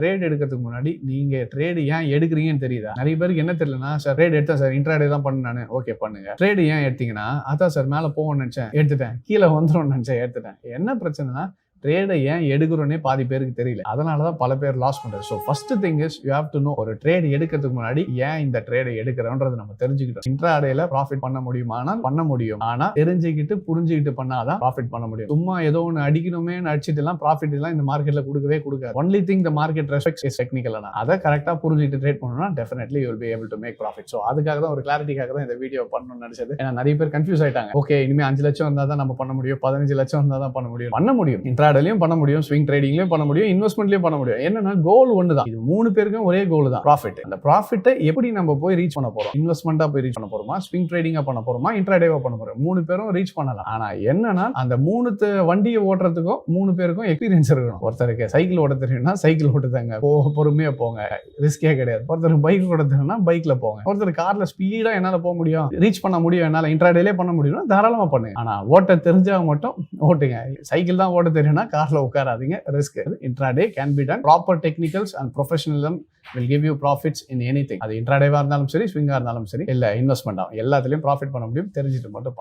Trade எடுக்கிறதுக்கு முன்னாடி நீங்க ட்ரேடு ஏன் எடுக்கிறீங்கன்னு தெரியுதா? நிறைய பேருக்கு என்ன தெரியலன்னா, சார் ட்ரேட் எடுத்தேன் சார், இன்ட்ராடே தான் பண்ணேன் நானு. ஓகே பண்ணுங்க. ட்ரேடு ஏன் எடுத்தீங்கன்னா, அதான் சார் மேல போகும்னு நினைச்சேன் எடுத்துட்டேன், கீழே வந்துடும் நினைச்சேன் எடுத்துட்டேன். என்ன பிரச்சனைனா ட்ரேடை ஏன் எடுக்கிறோன்னே பாதி பேருக்கு தெரியல. அதனாலதான் பல பேர் லாஸ் பண்றது. So first thing is you have to know, ஒரு ட்ரேட் எடுக்கிறதுக்கு முன்னாடி ஏன் இந்த ட்ரேடை எடுக்கிறோன்றது நம்ம தெரிஞ்சுக்கிட்டோம். இன்ட்ராடேல ப்ராஃபிட் பண்ண முடியுமானா பண்ண முடியும். ஆனா தெரிஞ்சுக்கிட்டு புரிஞ்சுக்கிட்டு பண்ணாதான் ப்ராஃபிட் பண்ண முடியும். சும்மா ஏதோ ஒன்று அடிக்கணுமே அடிச்சுட்டு எல்லாம் ப்ராஃபிட் எல்லாம் இந்த மார்க்கெட்ல கொடுக்கவே கொடுக்காது. Only thing the market respects is technical. அதை கரெக்டா புரிஞ்சுக்கிட்டு ட்ரேட் பண்ணணும்னா definitely you will be able to make profit. So அதுக்காக தான், ஒரு கிளாரிட்டிக்காக தான் இந்த வீடியோ பண்ணணும்னு நினைச்சது. ஏன்னா நிறைய பேர் கன்ஃபியூஸ் ஆயிட்டாங்க. ஓகே, இனிமே 5 லட்சம் வந்தா தான் நம்ம பண்ண முடியும், 15 லட்சம் வந்தா தான் பண்ண முடியும். பண்ண முடியும், இன்ட்ராடேலயும் பண்ண முடியும், ஸ்விங் ட்ரேடிங்லயும் பண்ண முடியும், இன்வெஸ்ட்மெண்ட்லயும் பண்ண முடியும். என்னன்னா கோல் ஒன்று தான். இது 3 பேருக்கும் ஒரே கோல் தான், ப்ராஃபிட். அந்த ப்ராஃபிட்டை எப்படி நம்ம போய் ரீச் பண்ண போறோம்? இன்வெஸ்ட்மெண்டா போய் ரீச் பண்ண போறோமா, ஸ்விங் ட்ரேடிங்கா பண்ண போறோமா, இன்ட்ராடேவா பண்ண போறோம்? 3 பேரும் ரீச் பண்ணலாம். ஆனா என்னன்னா அந்த 3 வண்டியை ஓட்டுறதுக்கும் 3 பேருக்கும் எக்ஸ்பீரியன்ஸ் இருக்கணும். ஒருத்தருக்கு சைக்கிள் ஓட்ட தெரியும்னா சைக்கிள் ஓட்டுதாங்க, பொறுமையா போங்க, ரிஸ்கே கிடையாது. ஒருத்தருக்கு பைக் ஓட்ட தெரியும்னா பைக்ல போங்க. ஒருத்தர் கார்ல ஸ்பீடா என்னால போக முடியும், ரீச் பண்ண முடியும், என்னால இன்ட்ராடேலே பண்ண முடியும்னா தாராளமா பண்ணுங்க. ஆனா ஓட்ட தெரிஞ்சா மட்டும் ஓட்டுங்க. சைக்கிள் தான் ஓட்ட தெரியும்னா கார்ல உட்காராதீங்க, risk. Intraday can be done. Proper technicals and professionalism will give you profits in anything. அது இன்ட்ராடேவா இருந்தாலும் சரி, ஸ்விங்கா இருந்தாலும் சரி, இல்ல இன்வெஸ்ட்மெண்ட் எல்லாத்துலயும் ப்ராஃபிட் பண்ண முடியும். தெரிஞ்சுட்டு மட்டும்